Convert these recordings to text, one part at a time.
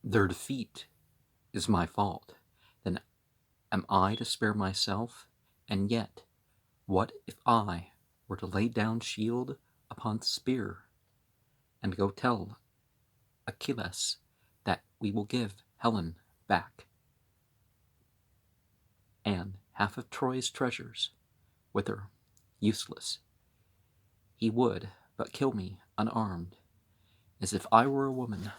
Their defeat is my fault. Then am I to spare myself? And yet, what if I were to lay down shield upon spear, and go tell Achilles that we will give Helen back, and half of Troy's treasures with her, useless? He would but kill me unarmed, as if I were a woman.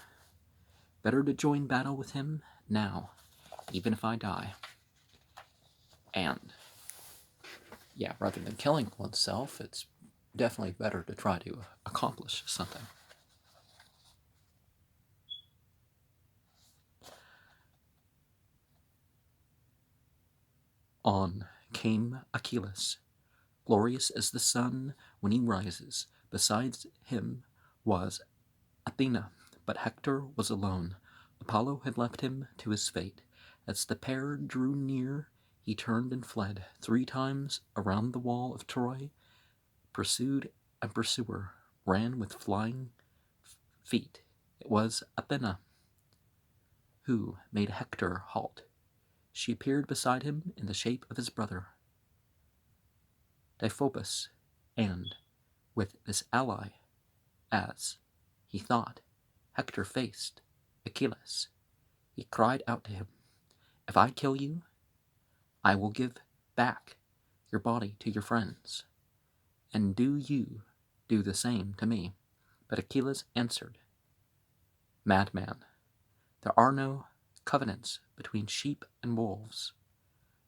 Better to join battle with him now, even if I die. And, yeah, rather than killing oneself, it's definitely better to try to accomplish something. On came Achilles, glorious as the sun when he rises. Besides him was Athena, but Hector was alone. Apollo had left him to his fate. As the pair drew near, he turned and fled 3 times around the wall of Troy. Pursued and pursuer ran with flying feet. It was Athena who made Hector halt. She appeared beside him in the shape of his brother Deiphobus, and with this ally, as he thought, Hector faced Achilles. He cried out to him, "If I kill you, I will give back your body to your friends, and do you do the same to me." But Achilles answered, "Madman, there are no covenants between sheep and wolves,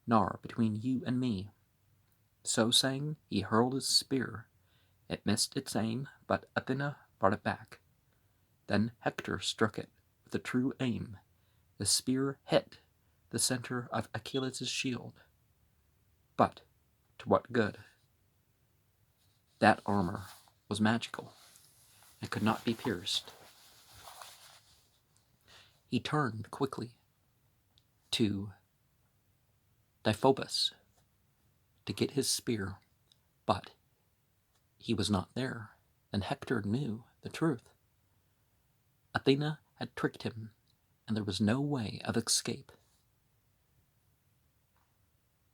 nor between you and me." So saying, he hurled his spear. It missed its aim, but Athena brought it back. Then Hector struck it with a true aim. The spear hit the center of Achilles' shield. But to what good? That armor was magical and could not be pierced. He turned quickly to Deiphobus to get his spear, but he was not there, and Hector knew the truth. Athena had tricked him, and there was no way of escape.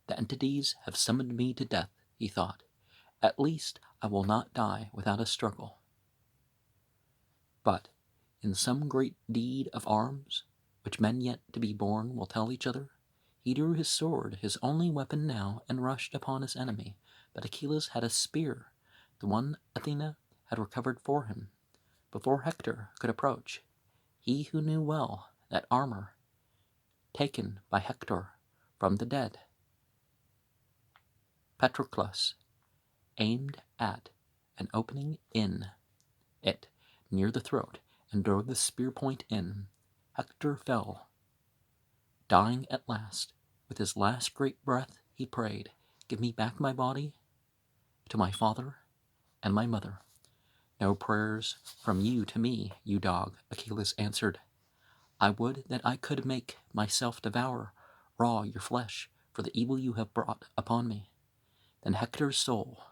The entities have summoned me to death, he thought. At least I will not die without a struggle. But in some great deed of arms, which men yet to be born will tell each other, he drew his sword, his only weapon now, and rushed upon his enemy. But Achilles had a spear, the one Athena had recovered for him, before Hector could approach. He who knew well that armor taken by Hector from the dead, Patroclus, aimed at an opening in it near the throat and drove the spear point in. Hector fell, dying at last. With his last great breath he prayed, "Give me back my body to my father and my mother." "No prayers from you to me, you dog," Achilles answered. "I would that I could make myself devour raw your flesh for the evil you have brought upon me." Then Hector's soul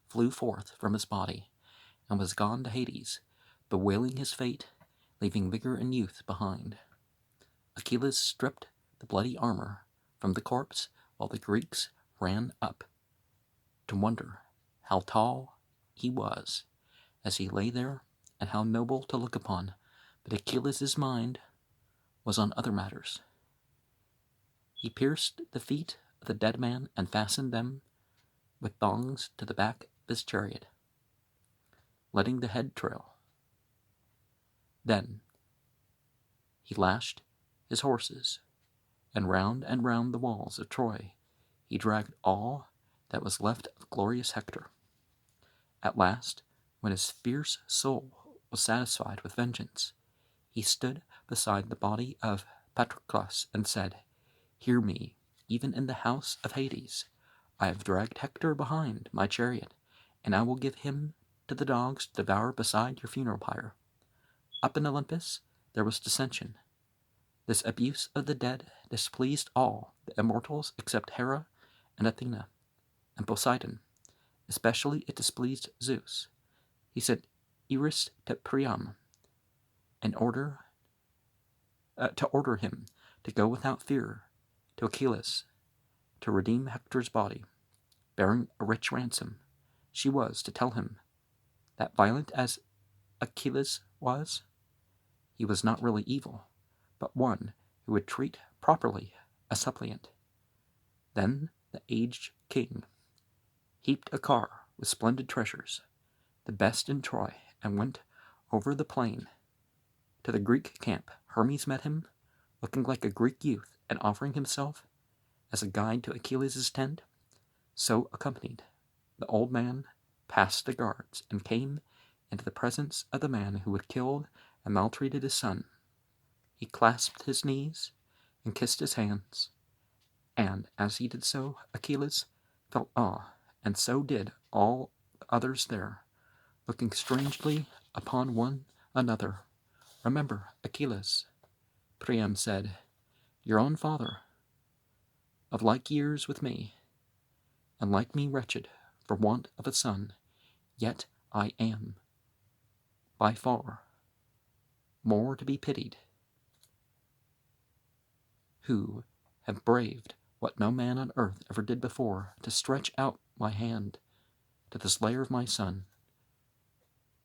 flew forth from his body and was gone to Hades, bewailing his fate, leaving vigor and youth behind. Achilles stripped the bloody armor from the corpse, while the Greeks ran up to wonder how tall he was as he lay there, and how noble to look upon. But Achilles' mind was on other matters. He pierced the feet of the dead man and fastened them with thongs to the back of his chariot, letting the head trail. Then he lashed his horses, and round the walls of Troy he dragged all that was left of glorious Hector. At last, when his fierce soul was satisfied with vengeance, he stood beside the body of Patroclus and said, "Hear me, even in the house of Hades. I have dragged Hector behind my chariot, and I will give him to the dogs to devour beside your funeral pyre." Up in Olympus there was dissension. This abuse of the dead displeased all the immortals except Hera and Athena and Poseidon. Especially it displeased Zeus. He sent Eris to Priam in order to order him to go without fear to Achilles to redeem Hector's body, bearing a rich ransom. She was to tell him that violent as Achilles was, he was not really evil, but one who would treat properly a suppliant. Then the aged king heaped a car with splendid treasures, the best in Troy, and went over the plain to the Greek camp. Hermes met him, looking like a Greek youth, and offering himself as a guide to Achilles' tent. So accompanied, the old man passed the guards and came into the presence of the man who had killed and maltreated his son. He clasped his knees and kissed his hands, and as he did so, Achilles felt awe, and so did all the others there, looking strangely upon one another. Remember, Achilles, Priam said, your own father, of like years with me, and like me wretched for want of a son, yet I am by far more to be pitied, who have braved what no man on earth ever did before, to stretch out my hand to the slayer of my son.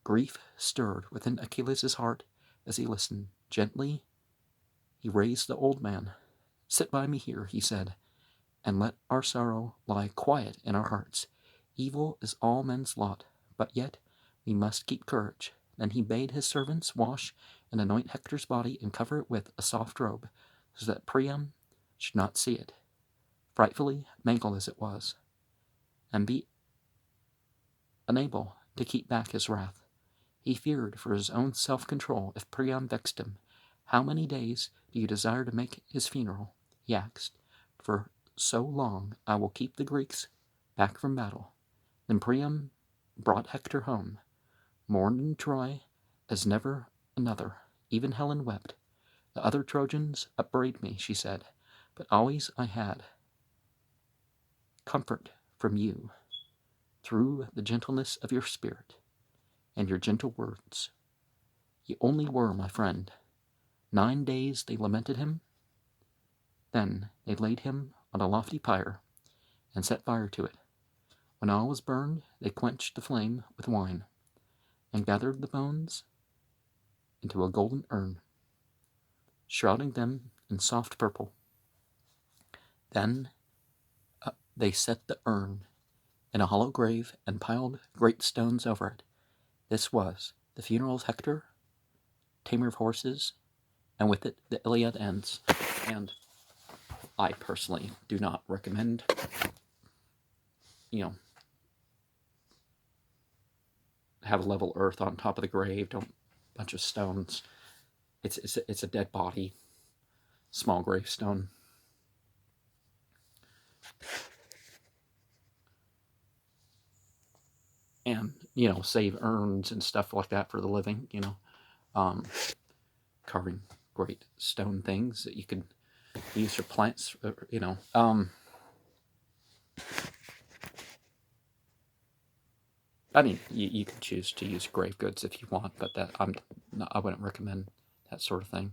Grief stirred within Achilles' heart as he listened. Gently he raised the old man. Sit by me here, he said, and let our sorrow lie quiet in our hearts. Evil is all men's lot, but yet we must keep courage. Then he bade his servants wash and anoint Hector's body and cover it with a soft robe, so that Priam should not see it, frightfully mangled as it was, and be unable to keep back his wrath. He feared for his own self-control if Priam vexed him. How many days do you desire to make his funeral? He asked. For so long I will keep the Greeks back from battle. Then Priam brought Hector home, mourned in Troy as never another. Even Helen wept. The other Trojans upbraid me, she said, but always I had comfort from you through the gentleness of your spirit and your gentle words. You only were my friend. 9 days they lamented him. Then they laid him on a lofty pyre and set fire to it. When all was burned, they quenched the flame with wine and gathered the bones into a golden urn, shrouding them in soft purple. Then they set the urn in a hollow grave and piled great stones over it. This was the funeral of Hector, tamer of horses, and with it the Iliad ends. And I personally do not recommend, have level earth on top of the grave. Don't bunch of stones. It's a dead body, small gravestone. And save urns and stuff like that for the living. Carving great stone things that you could use for plants. I mean, you can choose to use grave goods if you want, but I wouldn't recommend that sort of thing.